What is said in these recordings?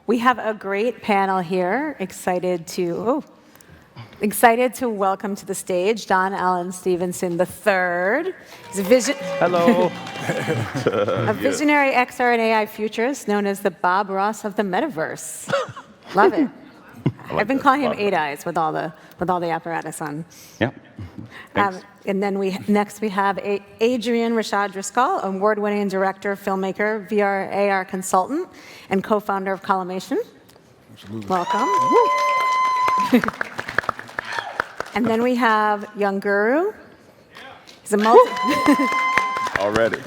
we have a great panel here. Excited to welcome to the stage Don Allen Stevenson III. He's Hello. a visionary XR and AI futurist known as the Bob Ross of the Metaverse. Love it. I've been calling him Eight Eyes with all the apparatus on. Yeah. And then next we have Adrian Rashad Driscoll, award-winning director, filmmaker, VR AR consultant, and co-founder of Collimation. Absolutely. Welcome. And then we have Young Guru. He's a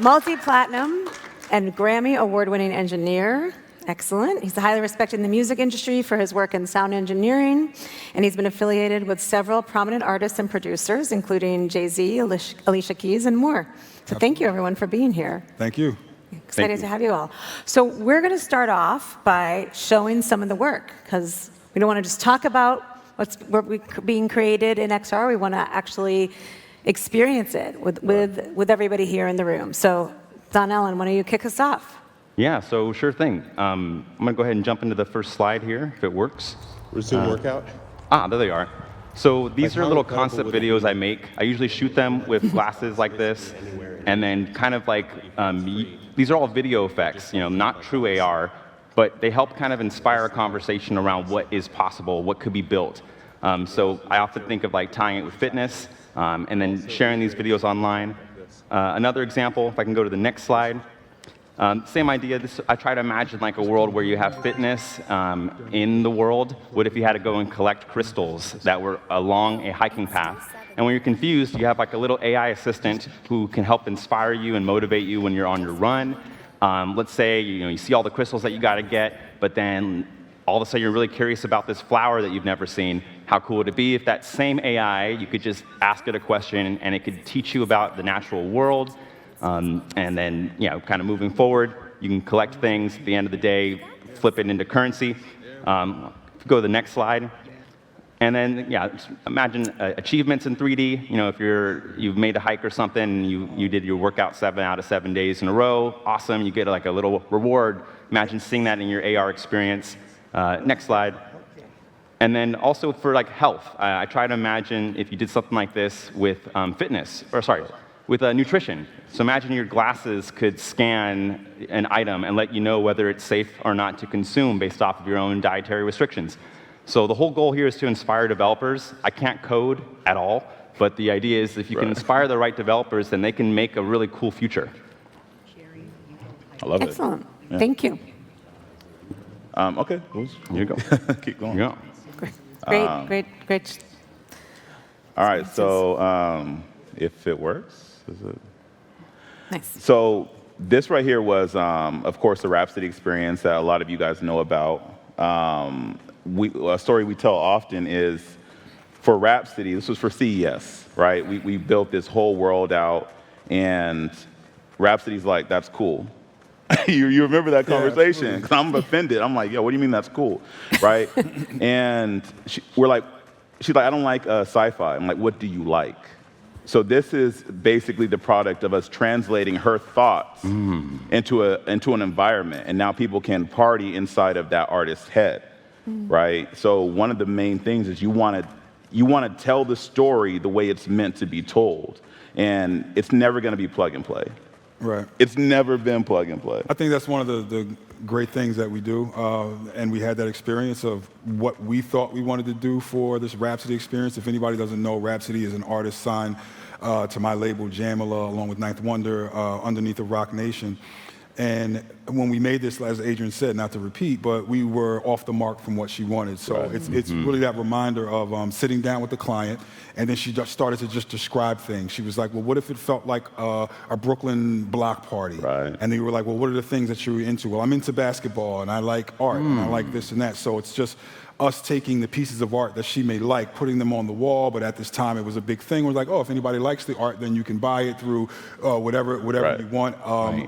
multi-platinum and Grammy award-winning engineer. Excellent. He's highly respected in the music industry for his work in sound engineering, and he's been affiliated with several prominent artists and producers, including Jay-Z, Alicia Keys, and more. So thank you, everyone, for being here. Thank you. Excited to have you all. So we're going to start off by showing some of the work, because we don't want to just talk about what's being created in XR. We want to actually experience it with everybody here in the room. So Don Allen, why don't you kick us off? Yeah, so sure thing. I'm going to go ahead and jump into the first slide here, if it works. Resume workout. There they are. So these are little concept videos I make. I usually shoot them with glasses like this, and then kind of like, these are all video effects, not true AR, but they help kind of inspire a conversation around what is possible, what could be built. So I often think of like tying it with fitness, and then sharing these videos online. Another example, if I can go to the next slide. Same idea. I try to imagine like a world where you have fitness in the world. What if you had to go and collect crystals that were along a hiking path? And when you're confused, you have like a little AI assistant who can help inspire you and motivate you when you're on your run. Let's say you see all the crystals that you got to get, but then all of a sudden you're really curious about this flower that you've never seen. How cool would it be if that same AI, you could just ask it a question and it could teach you about the natural world? And then, kind of moving forward, you can collect things. At the end of the day, flip it into currency. Go to the next slide. And then, imagine achievements in 3D. If you've made a hike or something, and you did your workout 7 out of 7 days in a row, awesome. You get like a little reward. Imagine seeing that in your AR experience. Next slide. And then also for like health, I try to imagine if you did something like this with with nutrition. So imagine your glasses could scan an item and let you know whether it's safe or not to consume based off of your own dietary restrictions. So the whole goal here is to inspire developers. I can't code at all, but the idea is if you can inspire the right developers, then they can make a really cool future. I love it. Excellent. Yeah. Thank you. Okay. Here you go. Keep going. Yeah. Great. All right, so if it works. Is it? Nice. So this right here was, of course, the Rhapsody experience that a lot of you guys know about. A story we tell often is for Rhapsody, this was for CES, right? We built this whole world out, and Rhapsody's like, that's cool. you remember that conversation? Because I'm offended. I'm like, yo, what do you mean that's cool, right? And she's like, I don't like sci-fi. I'm like, what do you like? So this is basically the product of us translating her thoughts into an environment, and now people can party inside of that artist's head, right? So one of the main things is you want to tell the story the way it's meant to be told, and it's never going to be plug and play. Right. It's never been plug and play. I think that's one of the great things that we do, and we had that experience of what we thought we wanted to do for this Rhapsody experience. If anybody doesn't know, Rhapsody is an artist signed to my label, Jamila, along with Ninth Wonder, underneath of Rock Nation. And when we made this, as Adrian said, not to repeat, but we were off the mark from what she wanted. So it's really that reminder of sitting down with the client, and then she just started to just describe things. She was like, well, what if it felt like a Brooklyn block party? Right. And they were like, well, what are the things that you're into? Well, I'm into basketball, and I like art, and I like this and that. So it's just us taking the pieces of art that she may like, putting them on the wall, but at this time it was a big thing. We're like, oh, if anybody likes the art, then you can buy it through whatever you want.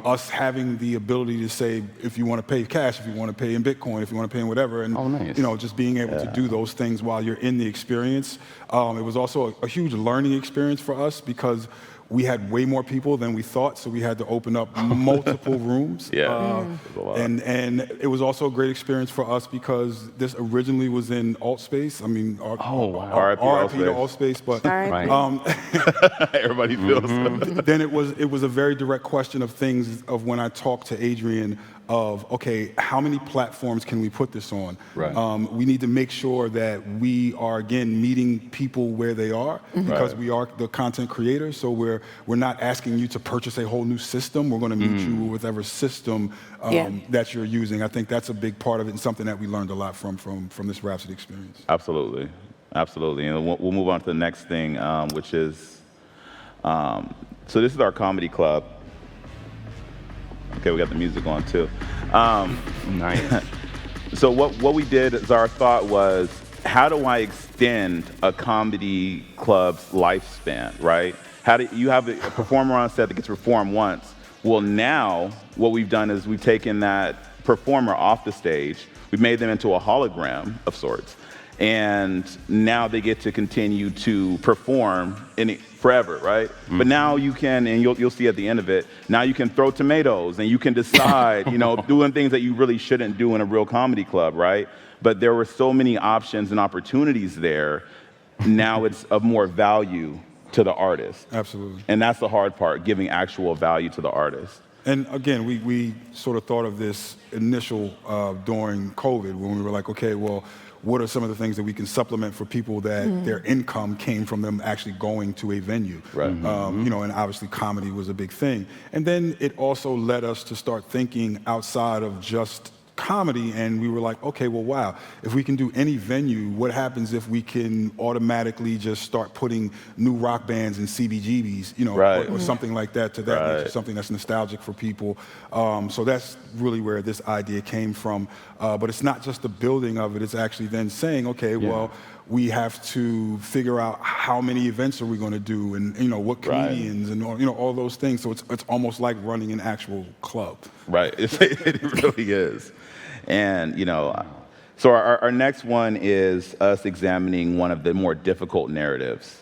Us having the ability to say, if you want to pay cash, if you want to pay in Bitcoin, if you want to pay in whatever, and just being able to do those things while you're in the experience. It was also a huge learning experience for us because we had way more people than we thought, so we had to open up multiple rooms. Yeah. And it was also a great experience for us because this originally was in alt space. I mean, RIP to alt space, but Right. Everybody feels then it was a very direct question of things of when I talked to Adrian of, okay, how many platforms can we put this on? Right. We need to make sure that we are, again, meeting people where they are because we are the content creators. So we're not asking you to purchase a whole new system. We're going to meet you with whatever system that you're using. I think that's a big part of it and something that we learned a lot from this Rhapsody experience. Absolutely. Absolutely. And we'll move on to the next thing, which is, so this is our comedy club. Okay, we got the music on too. Nice. So what we did is our thought was, how do I extend a comedy club's lifespan, right? How do you have a performer on set that gets performed once? Well, now what we've done is we've taken that performer off the stage, we've made them into a hologram of sorts, and now they get to continue to perform forever, right? But now you can, and you'll see at the end of it, now you can throw tomatoes and you can decide, doing things that you really shouldn't do in a real comedy club, right? But there were so many options and opportunities there. Now it's of more value to the artist. Absolutely. And that's the hard part, giving actual value to the artist. And again, we sort of thought of this during COVID when we were like, okay, well, what are some of the things that we can supplement for people that their income came from them actually going to a venue? Right. And obviously comedy was a big thing. And then it also led us to start thinking outside of just comedy, and we were like, okay, well, wow, if we can do any venue, what happens if we can automatically just start putting new rock bands and CBGBs, Right. or something like that to that nature, something that's nostalgic for people. So that's really where this idea came from. But it's not just the building of it, it's actually then saying, okay, well, we have to figure out how many events are we going to do, and what comedians, and all those things. So it's almost like running an actual club. Right. It really is. And, so our next one is us examining one of the more difficult narratives,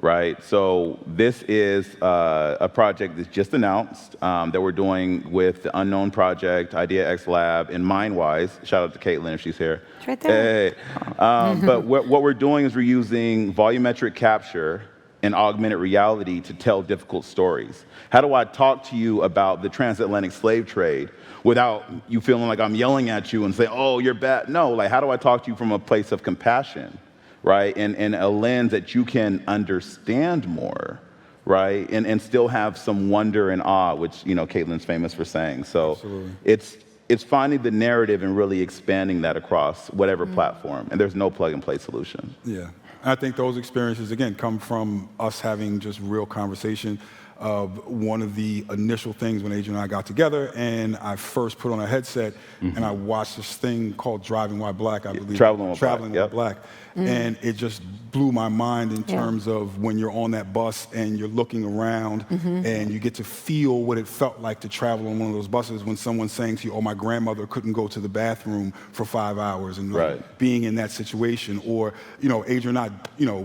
right? So this is a project that's just announced that we're doing with the Unknown Project, Idea X Lab, and Mindwise. Shout out to Caitlin if she's here. It's right there. Hey. But what we're doing is we're using volumetric capture and augmented reality to tell difficult stories. How do I talk to you about the transatlantic slave trade without you feeling like I'm yelling at you and saying, oh, you're bad? No, like, how do I talk to you from a place of compassion, right? And a lens that you can understand more, right? And still have some wonder and awe, which, Caitlin's famous for saying. So Absolutely. it's finding the narrative and really expanding that across whatever platform. And there's no plug-and-play solution. Yeah. I think those experiences, again, come from us having just real conversation. One of the initial things when Adrian and I got together, and I first put on a headset, and I watched this thing called Driving While Black, I believe. Traveling While While Black. Black. And it just blew my mind in terms of when you're on that bus and you're looking around and you get to feel what it felt like to travel on one of those buses when someone's saying to you, oh, my grandmother couldn't go to the bathroom for 5 hours, and like, being in that situation. Or, Adrian,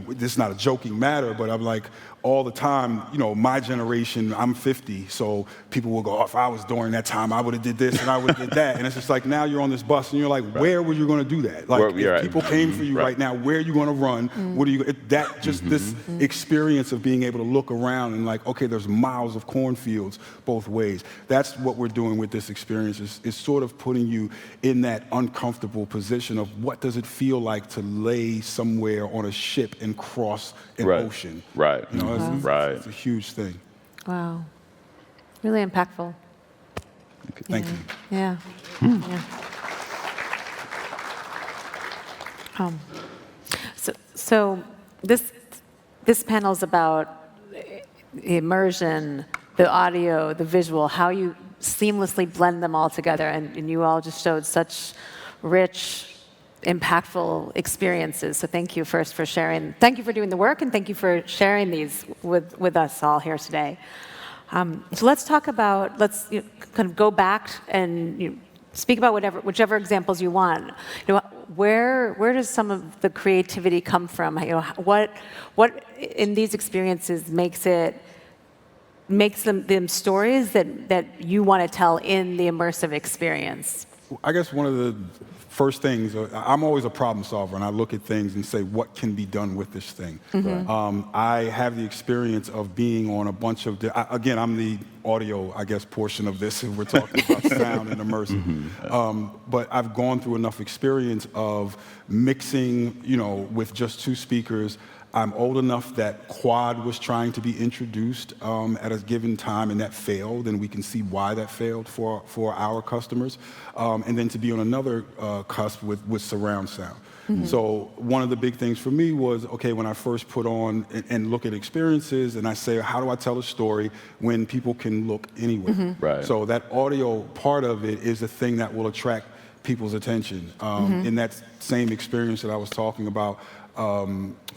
this is not a joking matter, but I'm like, all the time, my generation, I'm 50, so people will go, oh, if I was during that time, I would have did this and I would have did that. And it's just like, now you're on this bus and you're like, where were you going to do that? Like, if people came for you right now, where are you going to run? What are you, this experience of being able to look around and like, okay, there's miles of cornfields both ways. That's what we're doing with this experience, is sort of putting you in that uncomfortable position of what does it feel like to lay somewhere on a ship and cross an ocean. Right. It's a huge thing. Wow. Really impactful. Thank you. Yeah. So this panel is about the immersion, the audio, the visual, how you seamlessly blend them all together, and you all just showed such rich, impactful experiences. So thank you first for sharing. Thank you for doing the work, and thank you for sharing these with us all here today. So let's talk about, kind of go back and speak about whichever examples you want. Where does some of the creativity come from? What in these experiences makes it makes them stories that you want to tell in the immersive experience? I guess one of the first things, I'm always a problem solver, and I look at things and say, what can be done with this thing? I have the experience of being on a bunch of, again, I'm the audio, I guess, portion of this, if we're talking about sound and immersive. But I've gone through enough experience of mixing, with just 2 speakers. I'm old enough that quad was trying to be introduced at a given time, and that failed, and we can see why that failed for our customers. And then to be on another cusp with surround sound. So one of the big things for me was, okay, when I first put on and look at experiences, and I say, how do I tell a story when people can look anywhere? Right. So that audio part of it is the thing that will attract people's attention. In that same experience that I was talking about,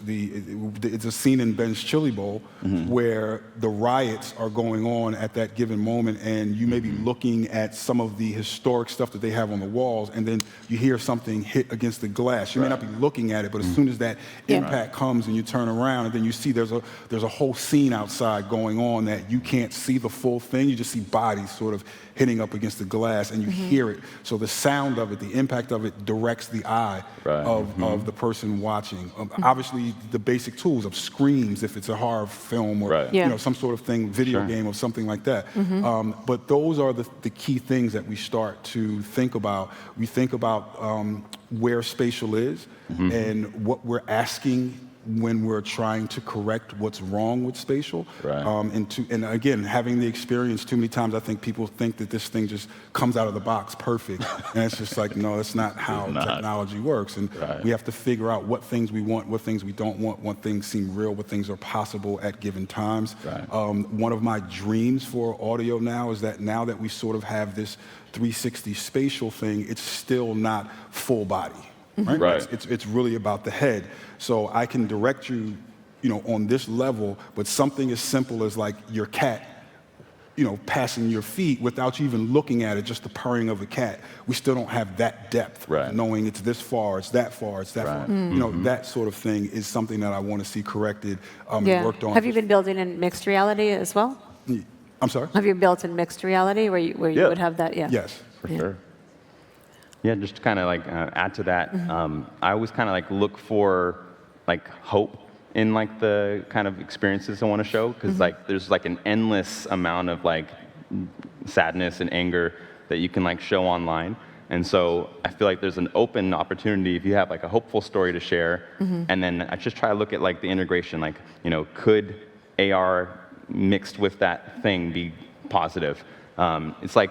it's a scene in Ben's Chili Bowl where the riots are going on at that given moment, and you may be looking at some of the historic stuff that they have on the walls, and then you hear something hit against the glass. You may not be looking at it, but as soon as that impact comes and you turn around, and then you see there's a whole scene outside going on that you can't see the full thing. You just see bodies sort of hitting up against the glass, and you hear it. So the sound of it, the impact of it directs the eye of the person watching. Obviously, the basic tools of screams, if it's a horror film or some sort of thing, video game or something like that. But those are the key things that we start to think about. We think about where spatial is and what we're asking when we're trying to correct what's wrong with spatial. And again, having the experience too many times, I think people think that this thing just comes out of the box perfect. And it's just like, no, that's not how technology works. And we have to figure out what things we want, what things we don't want, what things seem real, what things are possible at given times. One of my dreams for audio now is that now that we sort of have this 360 spatial thing, it's still not full body. It's really about the head. So I can direct you, on this level, but something as simple as like your cat, passing your feet without you even looking at it, just the purring of a cat. We still don't have that depth, knowing it's this far, it's that far, it's that far. That sort of thing is something that I want to see corrected and worked on. Have you been building in mixed reality as well? I'm sorry? Have you built in mixed reality where you would have that? Yes. For sure. Yeah, just to kind of add to that, I always kind of look for hope in the kind of experiences I want to show, because there's an endless amount of sadness and anger that you can show online. And so I feel like there's an open opportunity if you have a hopeful story to share, and then I just try to look at the integration, could AR mixed with that thing be positive? It's I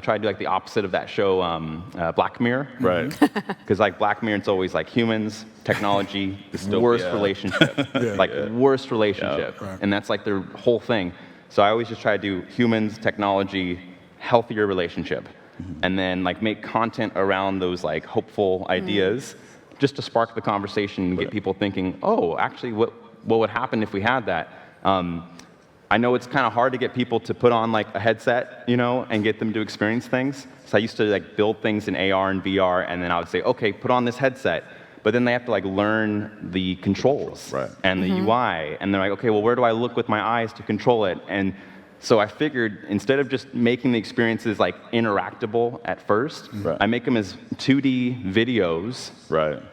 try to do the opposite of that show, Black Mirror. Because Black Mirror, it's always humans, technology, worst relationship. Worst relationship. And that's their whole thing. So I always just try to do humans, technology, healthier relationship. And then make content around those hopeful ideas just to spark the conversation and get people thinking, oh, actually, what would happen if we had that? I know it's kind of hard to get people to put on a headset, and get them to experience things. So I used to build things in AR and VR, and then I would say, okay, put on this headset. But then they have to learn the controls and the UI, and they're like, okay, well, where do I look with my eyes to control it? And so I figured instead of just making the experiences interactable at first, I make them as 2D videos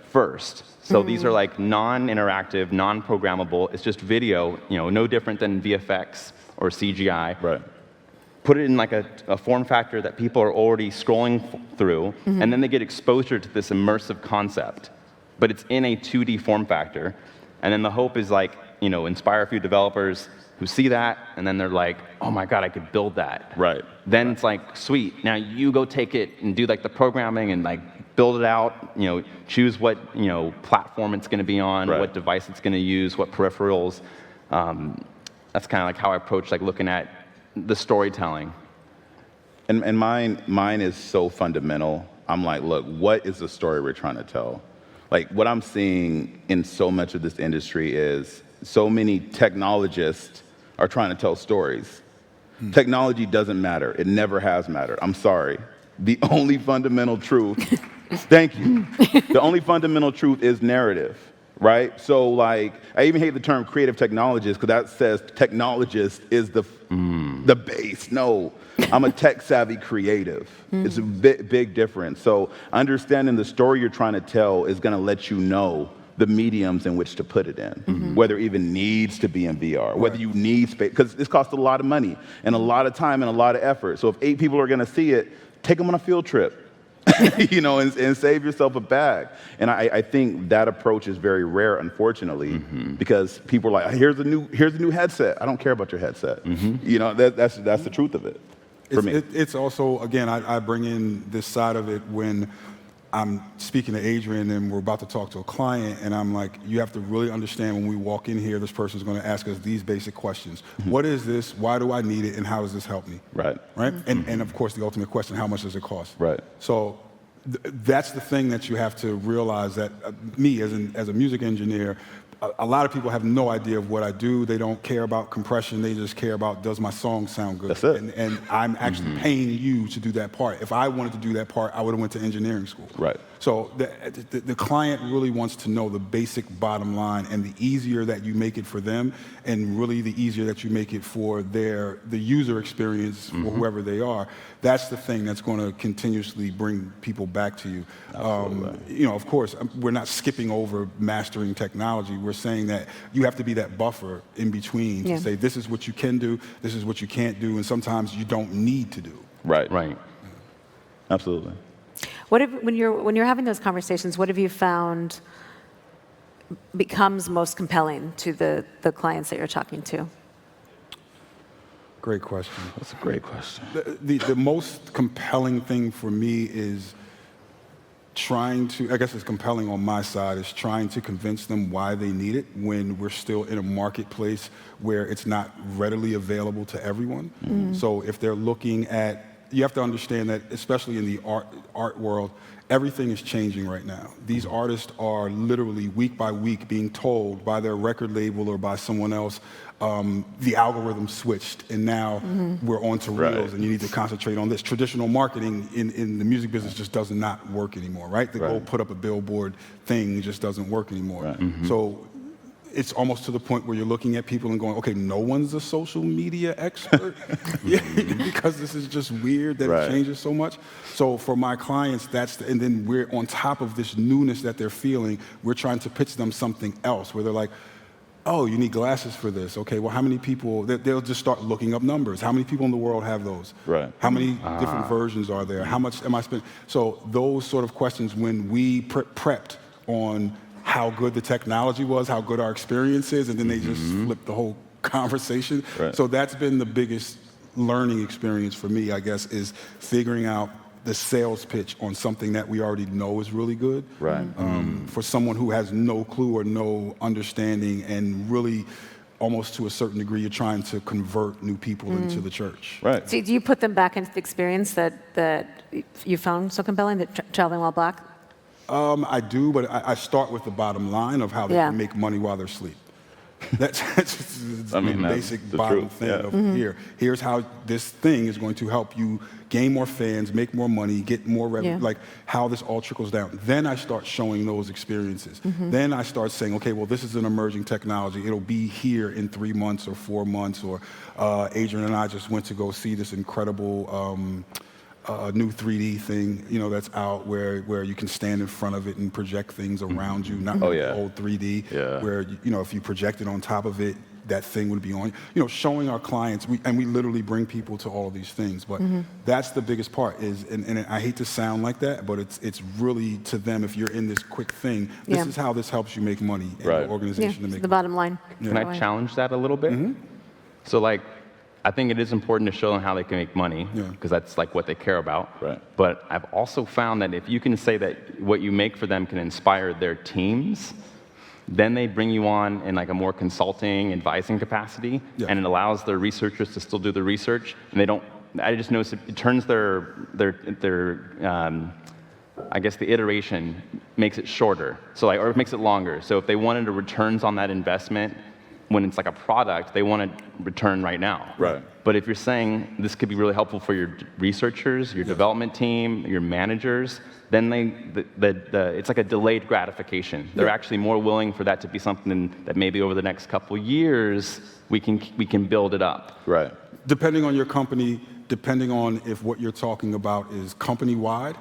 first. So these are non-interactive, non-programmable. It's just video, no different than VFX or CGI. Put it in a form factor that people are already scrolling through, and then they get exposure to this immersive concept. But it's in a 2D form factor. And then the hope is inspire a few developers who see that, and then they're like, oh my God, I could build that. Then it's sweet, now you go take it and do the programming and build it out, choose what platform it's going to be on, what device it's going to use, what peripherals. That's kind of how I approach looking at the storytelling. And mine is so fundamental. I'm look, what is the story we're trying to tell? What I'm seeing in so much of this industry is so many technologists are trying to tell stories. Technology doesn't matter. It never has mattered. I'm sorry. The only fundamental truth, thank you. The only fundamental truth is narrative, right? So I even hate the term creative technologist, because that says technologist is the The bass, no. I'm a tech-savvy creative. It's a big difference. So understanding the story you're trying to tell is going to let you know the mediums in which to put it in, whether it even needs to be in VR, whether you need space, because this costs a lot of money and a lot of time and a lot of effort. So if 8 people are going to see it, take them on a field trip. And save yourself a bag. And I think that approach is very rare, unfortunately, because people are like, here's a new headset. I don't care about your headset. That's the truth of it for me. It's also, again, I bring in this side of it when I'm speaking to Adrian and we're about to talk to a client, and I'm like, you have to really understand when we walk in here, this person's going to ask us these basic questions. What is this? Why do I need it? And how does this help me? Right? And of course, the ultimate question, how much does it cost? Right. So that's the thing that you have to realize, that me as a music engineer, a lot of people have no idea of what I do. They don't care about compression. They just care about, does my song sound good? That's it. And I'm actually paying you to do that part. If I wanted to do that part, I would have went to engineering school. Right. So the client really wants to know the basic bottom line, and the easier that you make it for them, and really the easier that you make it for the user experience, for whoever they are, that's the thing that's going to continuously bring people back to you. Of course, we're not skipping over mastering technology. We're saying that you have to be that buffer in between to say, this is what you can do, this is what you can't do, and sometimes you don't need to do. Right. Absolutely. When you're having those conversations, what have you found becomes most compelling to the clients that you're talking to? Great question. That's a great question. The most compelling thing for me is trying to, I guess it's compelling on my side, is trying to convince them why they need it when we're still in a marketplace where it's not readily available to everyone. So if they're looking at, you have to understand that, especially in the art world, everything is changing right now. These artists are literally week by week being told by their record label or by someone else, the algorithm switched and now we're on to reels and you need to concentrate on this. Traditional marketing in the music business just does not work anymore, right? Go put up a billboard thing just doesn't work anymore. So it's almost to the point where you're looking at people and going, okay, no one's a social media expert because this is just weird that it changes so much. So for my clients, and then we're on top of this newness that they're feeling, we're trying to pitch them something else where they're like, oh, you need glasses for this. Okay, well, how many people, they'll just start looking up numbers. How many people in the world have those? How many different versions are there? How much am I spending? So those sort of questions, when we prepped on how good the technology was, how good our experience is, and then they just flipped the whole conversation. So that's been the biggest learning experience for me, I guess, is figuring out the sales pitch on something that we already know is really good. For someone who has no clue or no understanding, and really almost to a certain degree, you're trying to convert new people into the church. So do you put them back into the experience that you found so compelling, that traveling while black? I do, but I start with the bottom line of how they can make money while they're asleep. That's the basic bottom thing of here's how this thing is going to help you gain more fans, make more money, get more revenue, like how this all trickles down. Then I start showing those experiences. Then I start saying, okay, well, this is an emerging technology. It'll be here in 3 months or 4 months, or Adrian and I just went to go see this incredible new 3D thing, that's out where you can stand in front of it and project things around you, not old 3D, where, if you project it on top of it, that thing would be on, showing our clients, we literally bring people to all of these things, but that's the biggest part is, and I hate to sound like that, but it's really to them, if you're in this quick thing, this is how this helps you make money in your organization to make the bottom line. Can I challenge that a little bit? So I think it is important to show them how they can make money, because that's like what they care about. But I've also found that if you can say that what you make for them can inspire their teams, then they bring you on in like a more consulting, advising capacity, and it allows their researchers to still do the research, and they don't. I just noticed it turns their I guess the iteration makes it shorter, or it makes it longer. So if they wanted a returns on that investment when it's like a product, they want to return right now. Right. But if you're saying this could be really helpful for your researchers, your development team, your managers, then it's like a delayed gratification. They're actually more willing for that to be something that maybe over the next couple years we can build it up. Right. Depending on your company, depending on if what you're talking about is company-wide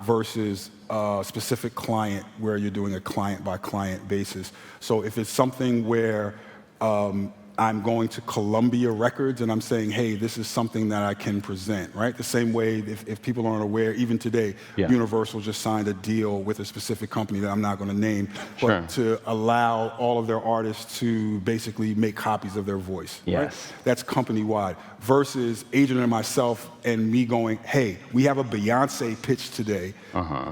versus a specific client where you're doing a client-by-client basis. So if it's something where I'm going to Columbia Records and I'm saying, hey, this is something that I can present, right? The same way, if people aren't aware, even today, Universal just signed a deal with a specific company that I'm not going to name, but to allow all of their artists to basically make copies of their voice. Yes. Right? That's company-wide. Versus Adrian and myself and me going, hey, we have a Beyonce pitch today.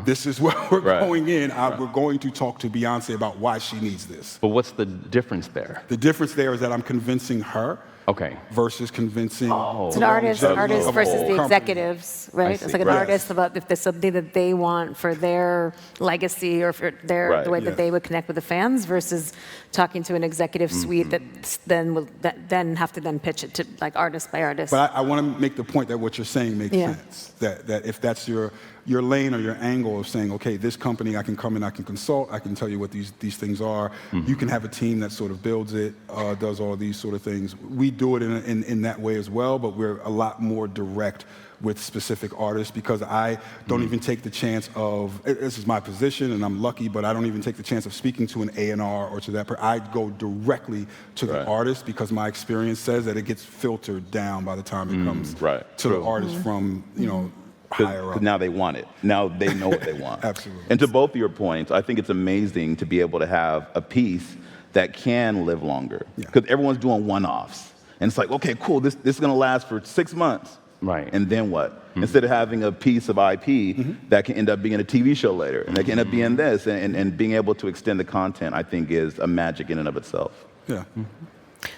This is where we're going in. We're going to talk to Beyonce about why she needs this. But what's the difference there? The difference there is that I'm convincing her versus convincing. It's an artist versus the executives, right? It's like an artist about if there's something that they want for their legacy or for their the way that they would connect with the fans versus talking to an executive suite that then have to then pitch it to like artist by artist. But I want to make the point that what you're saying makes sense. That if that's your lane or your angle of saying, okay, this company, I can come in, I can consult, I can tell you what these things are. You can have a team that sort of builds it, does all these sort of things. We do it in that way as well, but we're a lot more direct with specific artists because I don't even take the chance of, this is my position and I'm lucky, but I don't even take the chance of speaking to an A&R or to that person. I go directly to the artist because my experience says that it gets filtered down by the time it comes to the artist from, higher up. Now they want it. Now they know what they want. Absolutely. And to both of your points, I think it's amazing to be able to have a piece that can live longer. Because everyone's doing one-offs. And it's like, okay, cool, this is going to last for 6 months. Right. And then what? Instead of having a piece of IP that can end up being a TV show later, and that can end up being this, and being able to extend the content, I think, is a magic in and of itself. Yeah.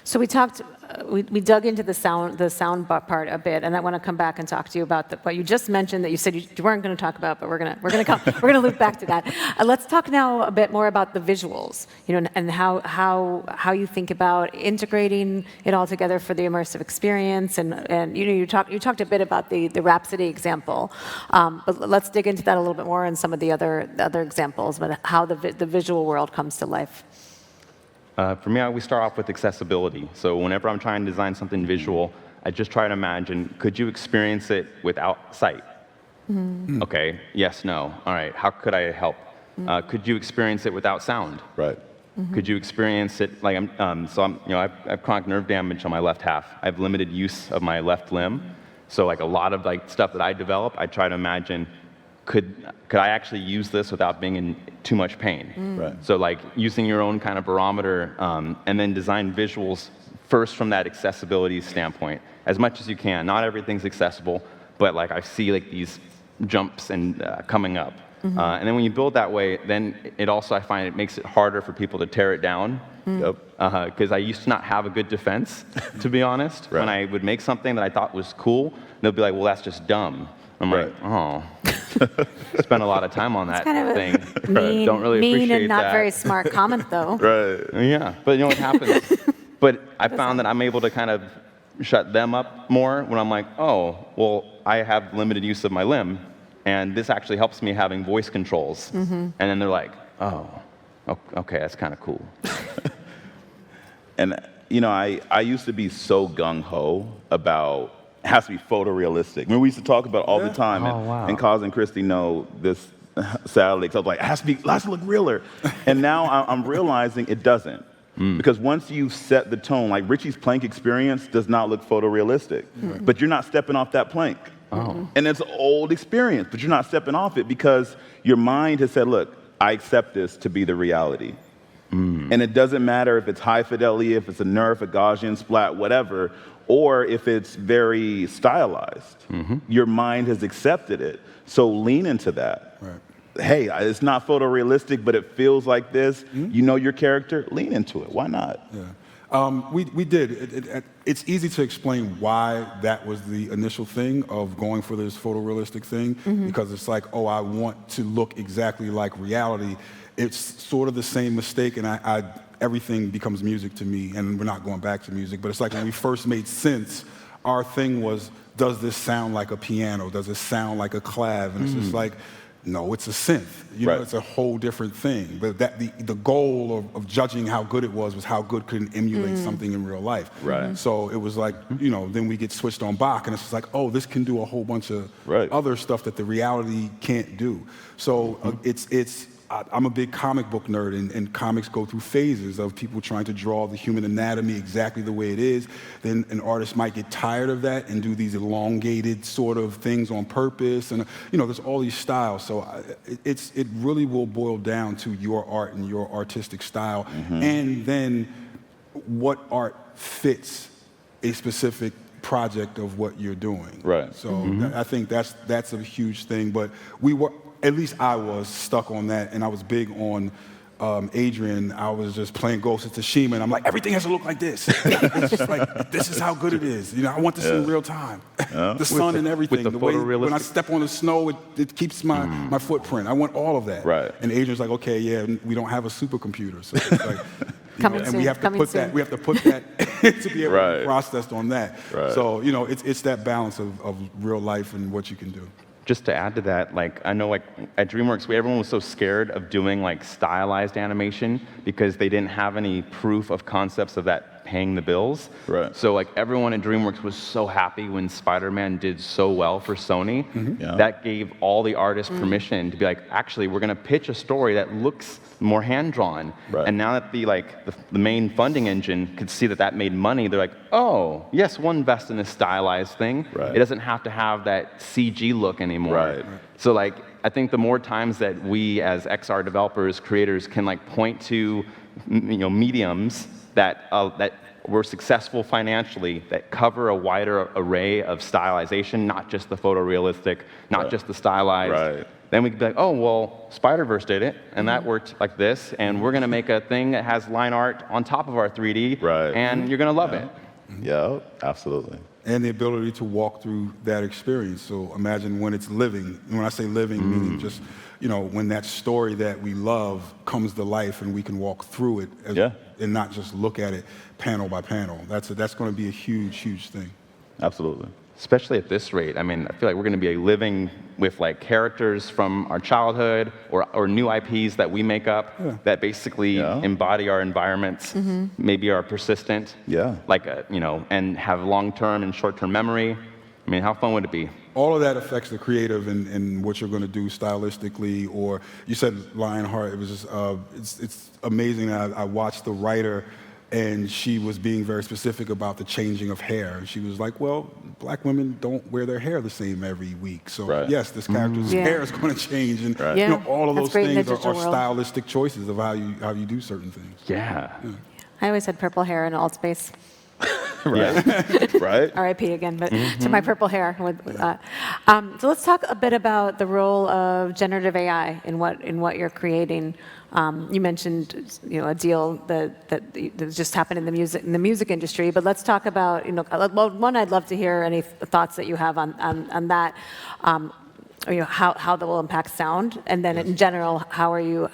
So we talked, we dug into the sound part a bit, and I want to come back and talk to you about what you just mentioned that you said you weren't going to talk about, but we're going to loop back to that. Let's talk now a bit more about the visuals, and how you think about integrating it all together for the immersive experience, and you talked a bit about the Rhapsody example, but let's dig into that a little bit more and some of the other examples, but how the visual world comes to life. For me, we start off with accessibility. So whenever I'm trying to design something visual, I just try to imagine, could you experience it without sight? Okay, yes, no. All right, how could I help? Could you experience it without sound? Right. Could you experience it, I have chronic nerve damage on my left half. I have limited use of my left limb. So like a lot of stuff that I develop, I try to imagine, could I actually use this without being in too much pain? Right. So like using your own kind of barometer and then design visuals first from that accessibility standpoint as much as you can. Not everything's accessible, but like I see like these jumps and coming up. And then when you build that way, then it also, I find it makes it harder for people to tear it down. Because I used to not have a good defense, to be honest. When I would make something that I thought was cool, they'll be like, well, that's just dumb. I'm like, oh, spent a lot of time on that thing. Mean, Don't really appreciate and not that. very smart comment, though. Yeah, but you know what happens? But I found that I'm able to kind of shut them up more when I'm like, oh, well, I have limited use of my limb, and this actually helps me having voice controls. And then they're like, oh, okay, that's kind of cool. And, I used to be so gung-ho about it has to be photorealistic. I mean, we used to talk about all the time, and Cos and Christy know this sadly, because I was like, it has to look realer. And now I'm realizing it doesn't. Because once you set the tone, like Richie's plank experience does not look photorealistic, but you're not stepping off that plank. And it's an old experience, but you're not stepping off it because your mind has said, look, I accept this to be the reality. And it doesn't matter if it's high fidelity, if it's a Nerf, a Gaussian splat, whatever, or if it's very stylized. Your mind has accepted it. So lean into that. Hey, it's not photorealistic, but it feels like this. You know your character, lean into it. Why not? We did. It's easy to explain why that was the initial thing of going for this photorealistic thing, because it's like, oh, I want to look exactly like reality. It's sort of the same mistake, and everything becomes music to me, and we're not going back to music, but it's like when we first made synths, our thing was, does this sound like a piano? Does it sound like a clav? And it's just like, no, it's a synth. You know, it's a whole different thing. But the goal of judging how good it was how good could it emulate something in real life. Right. So it was like, you know, then we get switched on Bach, and it's just like, oh, this can do a whole bunch of other stuff that the reality can't do. So I'm a big comic book nerd, and comics go through phases of people trying to draw the human anatomy exactly the way it is. Then an artist might get tired of that and do these elongated sort of things on purpose. And, you know, there's all these styles. So it really will boil down to your art and your artistic style. And then what art fits a specific project of what you're doing. Right. So I think that's a huge thing. But at least I was stuck on that, and I was big on Adrian. I was just playing Ghost of Tsushima, and I'm like, everything has to look like this. It's just like, this is how good it is. You know, I want this in real time. The sun and everything. With the way when I step on the snow, it keeps my footprint. I want all of that. Right. And Adrian's like, okay, yeah, we don't have a supercomputer, so it's like. We have to put that to be able to be processed on that. Right. So, you know, it's that balance of real life and what you can do. Just to add to that, like, I know, like, at DreamWorks, everyone was so scared of doing, like, stylized animation because they didn't have any proof of concepts of that paying the bills. Right. So, like, everyone at DreamWorks was so happy when Spider-Man did so well for Sony. That gave all the artists permission to be like, actually, we're going to pitch a story that looks more hand-drawn. And now that the main funding engine could see that made money, they're like, oh, yes, we'll invest in this stylized thing. It doesn't have to have that CG look anymore. So, like, I think the more times that we as XR developers, creators can, like, point to, you know, mediums that were successful financially, that cover a wider array of stylization, not just the photorealistic, not just the stylized. Then we could be like, oh, well, Spider-Verse did it, and that worked like this, and we're going to make a thing that has line art on top of our 3D, and you're going to love it. Yeah, absolutely. And the ability to walk through that experience. So imagine when it's living. And when I say living, meaning just, you know, when that story that we love comes to life and we can walk through it and not just look at it panel by panel. That's going to be a huge, huge thing. Absolutely. Especially at this rate. I mean, I feel like we're going to be living with, like, characters from our childhood or new IPs that we make up that basically embody our environments, maybe are persistent, like, you know, and have long-term and short-term memory. I mean, how fun would it be? All of that affects the creative and what you're going to do stylistically. Or you said Lionheart. It was just it's amazing. I watched the writer, and she was being very specific about the changing of hair. She was like, well, black women don't wear their hair the same every week. So yes, this character's hair is going to change. And you know, all of those things are stylistic choices of how you do certain things. Yeah. I always had purple hair in alt space. Right. RIP again, but to my purple hair. So let's talk a bit about the role of generative AI in what you're creating. You mentioned, you know, a deal that just happened in the music industry, but let's talk about, you know, well, one, I'd love to hear any thoughts that you have on that. You know, how that will impact sound, and then in general, how are you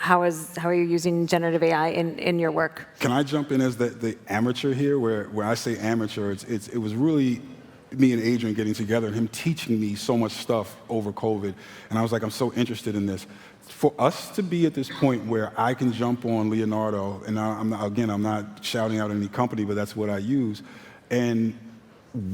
using generative AI in your work? Can I jump in as the amateur here? Where I say amateur, it was really me and Adrian getting together and him teaching me so much stuff over COVID, and I was like, I'm so interested in this. For us to be at this point where I can jump on Leonardo, and I'm not shouting out any company, but that's what I use, and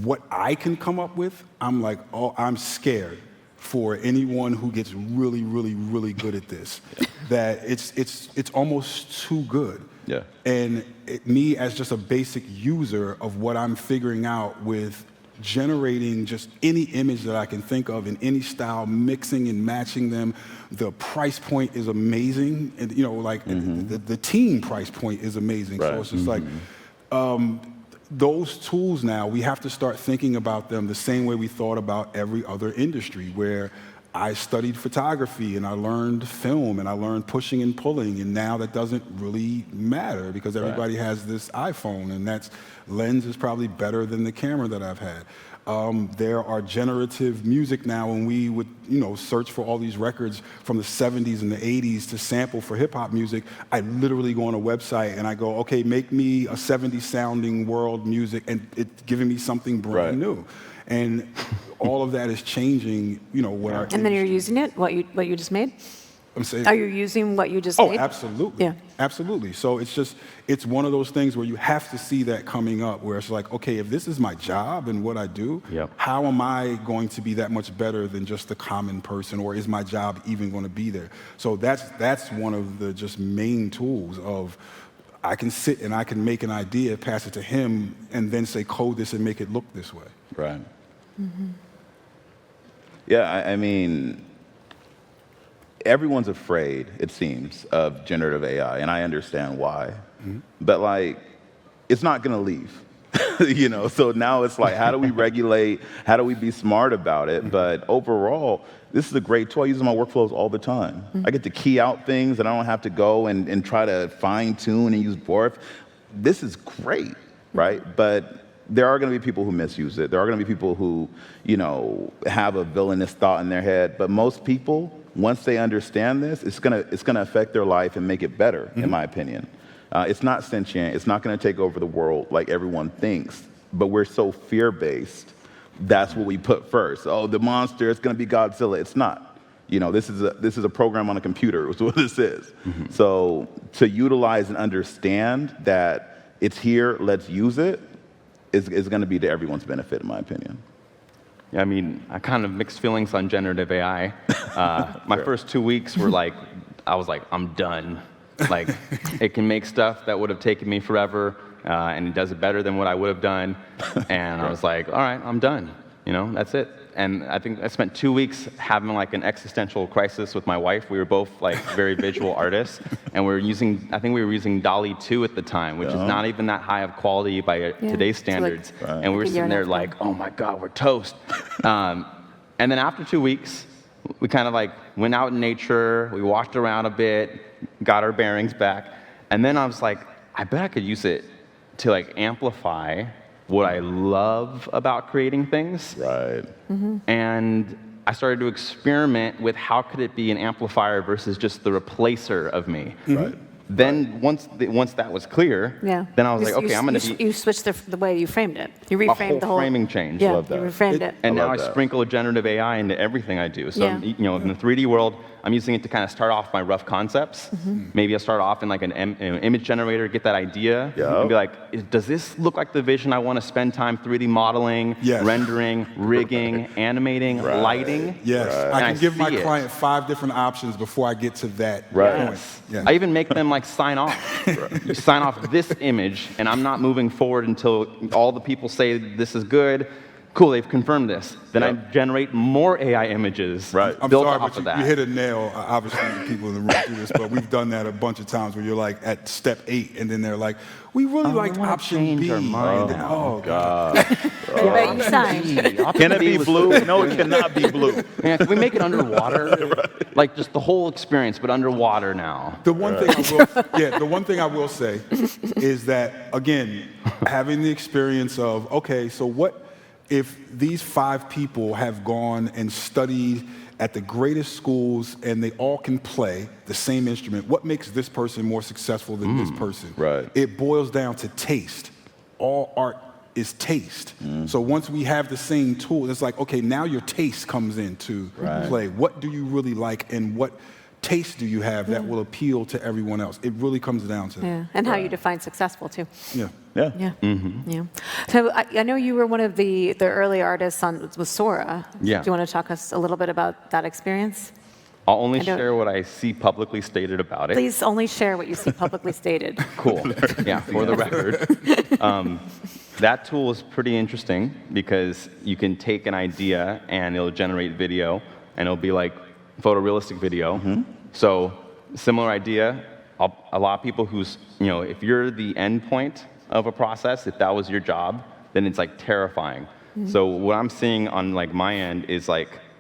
what I can come up with, I'm like, oh, I'm scared for anyone who gets really, really, really good at this, that it's almost too good. Yeah. And me as just a basic user of what I'm figuring out with generating just any image that I can think of in any style, mixing and matching them. The price point is amazing, and you know, like the team price point is amazing. Right. So it's just like. Those tools now, we have to start thinking about them the same way we thought about every other industry, where I studied photography and I learned film and I learned pushing and pulling, and now that doesn't really matter because everybody has this iPhone, and that lens is probably better than the camera that I've had. There are generative music now, and we would, search for all these records from the 70s and the 80s to sample for hip hop music. I literally go on a website and I go, okay, make me a 70s sounding world music, and it's giving me something brand new. And all of that is changing, what our And then you're using it, what you just made? I'm saying, Are you using what you just oh, made? absolutely. Yeah. Absolutely. So it's one of those things where you have to see that coming up, where it's like, okay, if this is my job and what I do, how am I going to be that much better than just the common person, or is my job even going to be there? So that's one of the just main tools of, I can sit and I can make an idea, pass it to him, and then say, code this and make it look this way. Right. Yeah, I mean, everyone's afraid, it seems, of generative AI, and I understand why. But it's not going to leave. So now it's like, how do we regulate? How do we be smart about it? But overall, this is a great tool. I use it in my workflows all the time. I get to key out things and I don't have to go and try to fine tune and use Borf. This is great, right? But there are going to be people who misuse it. There are going to be people who, have a villainous thought in their head. But most people, once they understand this, it's going to affect their life and make it better, in my opinion. It's not sentient. It's not going to take over the world like everyone thinks. But we're so fear-based. That's what we put first. Oh, the monster, it's going to be Godzilla. It's not. This is a program on a computer. Is what this is. So to utilize and understand that it's here, let's use it, is going to be to everyone's benefit, in my opinion. Yeah, I mean, I kind of mixed feelings on generative AI. My first 2 weeks were I was like, I'm done. It can make stuff that would have taken me forever, and it does it better than what I would have done. And I was like, all right, I'm done. That's it. And I think I spent 2 weeks having an existential crisis with my wife. We were both very visual artists, and I think we were using DALL-E 2 at the time, which is not even that high of quality by today's standards. And we were sitting there oh my God, we're toast. And then after 2 weeks, we kind of went out in nature, we walked around a bit, got our bearings back, and then I was like, I bet I could use it to amplify what I love about creating things. Right. And I started to experiment with how could it be an amplifier versus just the replacer of me. Right. Then once that was clear, then I was like, okay, I'm going to be... You switched the way you framed it. You a reframed whole the whole... framing change. Yeah, Love that. you reframed it. And now love I that. sprinkle generative AI into everything I do. So, Yeah. in the 3D world, I'm using it to kind of start off my rough concepts. Maybe I'll start off in an image generator, get that idea, and be like, does this look like the vision I want to spend time 3D modeling, rendering, rigging, animating, lighting? Yes, And I can give my see it. client 5 different options before I get to that Right. point. Yeah. I even make them sign off. You sign off this image, and I'm not moving forward until all the people say this is good. Cool, they've confirmed this. Then I generate more AI images I'm built sorry, off but of that. you hit a nail. Obviously, the people in the room do this, but we've done that a bunch of times where you're at step 8, and then they're like, we really liked wanna option change B. our mind And then, now. oh, God. But you signed. Can it be blue? No, it cannot be blue. Man, can we make it underwater? Just the whole experience, but underwater now. The one thing I will say is that, again, having the experience of, okay, so what if these 5 people have gone and studied at the greatest schools and they all can play the same instrument, what makes this person more successful than this person? Right. It boils down to taste. All art is taste. So once we have the same tool, it's okay, now your taste comes into play. What do you really like, and what taste do you have that will appeal to everyone else? It really comes down to that. Yeah, and how you define successful, too. Yeah. Yeah. Yeah. So I know you were one of the early artists with Sora. Yeah. Do you want to talk us a little bit about that experience? I'll only share what I see publicly stated about it. Please only share what you see publicly stated. Cool. Yeah, for the record. That tool is pretty interesting because you can take an idea and it'll generate video, and it'll be photorealistic video. So similar idea. A lot of people who's, if you're the end point of a process, if that was your job, then it's terrifying. So what I'm seeing on my end is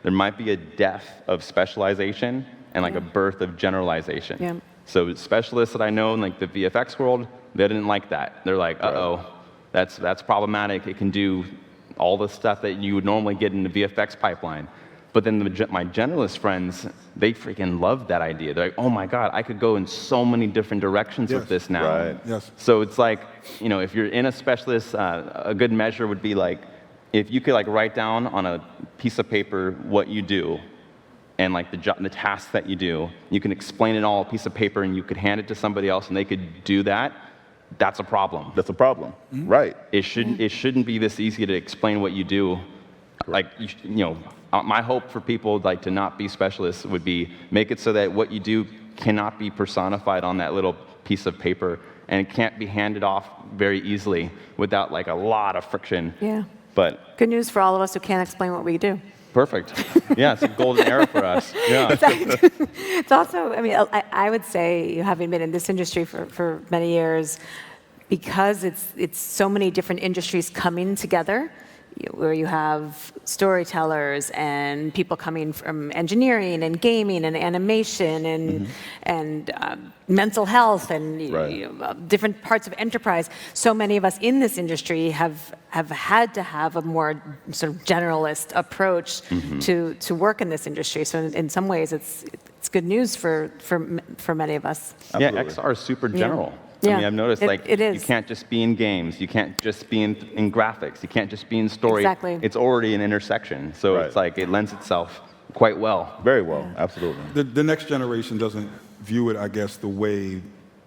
there might be a death of specialization and like a birth of generalization. Yeah. So specialists that I know in like the VFX world, they didn't like that. They're like, uh-oh, that's problematic. It can do all the stuff that you would normally get in the VFX pipeline. But then my generalist friends, they freaking loved that idea. They're like, oh my God, I could go in so many different directions with this now. Right. Yes. So it's like, if you're in a specialist, a good measure would be like, if you could like write down on a piece of paper what you do, and like the tasks that you do, you can explain it all on a piece of paper, and you could hand it to somebody else, and they could do that. That's a problem. That's a problem. Right. It shouldn't be this easy to explain what you do. Like, my hope for people like to not be specialists would be make it so that what you do cannot be personified on that little piece of paper, and it can't be handed off very easily without like a lot of friction. Yeah. But Good news for all of us who can't explain what we do. perfect. Yeah, it's a golden era for us. Yeah. It's also, I would say, having been in this industry for many years, because it's so many different industries coming together, where you have storytellers and people coming from engineering and gaming and animation and mental health and different parts of enterprise. So many of us in this industry have had to have a more sort of generalist approach to work in this industry. So in some ways, it's good news for many of us. Yeah, XR is super general. Yeah. I've noticed It is. you can't just be in games, you can't just be in graphics, you can't just be in story. Exactly. It's already an intersection, so it's like it lends itself quite well. Very well. Absolutely. The next generation doesn't view it, I guess, the way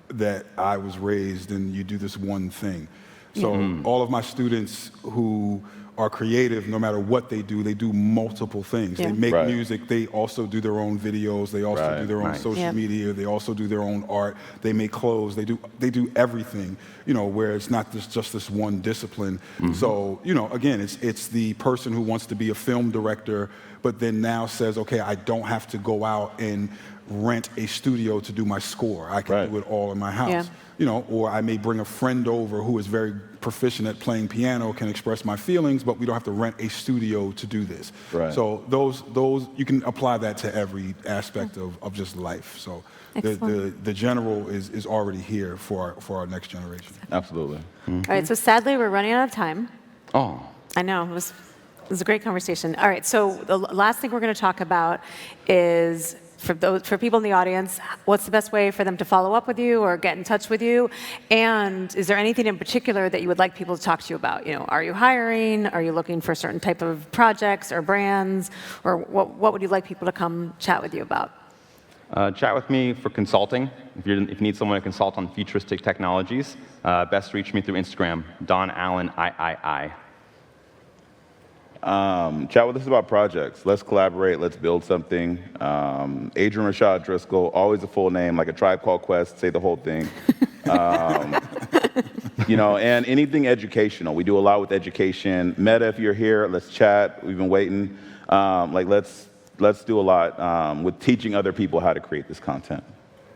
that I was raised, and you do this one thing. So all of my students who are creative, no matter what they do multiple things. Yeah. They make music, they also do their own videos, they also do their own social media, they also do their own art, they make clothes, they do everything, where it's not just this one discipline. So, again, it's the person who wants to be a film director, but then now says, okay, I don't have to go out and rent a studio to do my score. I can do it all in my house. Or I may bring a friend over who is very proficient at playing piano, can express my feelings, but we don't have to rent a studio to do this. So those you can apply that to every aspect of just life. So the general is already here for our next generation. Absolutely. All right, so sadly, we're running out of time. Oh. I know, it was a great conversation. All right, so the last thing we're going to talk about is, for people in the audience, what's the best way for them to follow up with you or get in touch with you? And is there anything in particular that you would like people to talk to you about? Are you hiring? Are you looking for certain type of projects or brands? Or what would you like people to come chat with you about? Chat with me for consulting. If you need someone to consult on futuristic technologies, best reach me through Instagram, Don Allen III. Chat with us about projects. Let's collaborate. Let's build something. Adrian Rashad Driscoll, always a full name, like a Tribe Called Quest, say the whole thing. And anything educational. We do a lot with education. Meta, if you're here, let's chat. We've been waiting. Let's do a lot with teaching other people how to create this content.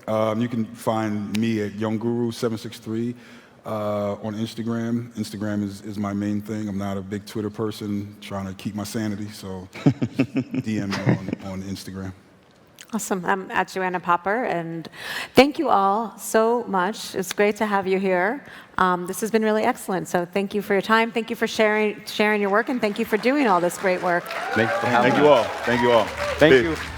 You can find me at YoungGuru763. On Instagram. Instagram is my main thing. I'm not a big Twitter person, trying to keep my sanity, so DM me on Instagram. Awesome. I'm at Joanna Popper, and thank you all so much. It's great to have you here. This has been really excellent, so thank you for your time. Thank you for sharing your work, and thank you for doing all this great work. Thanks for having Thank you all. Thank you all. Thank Peace. you.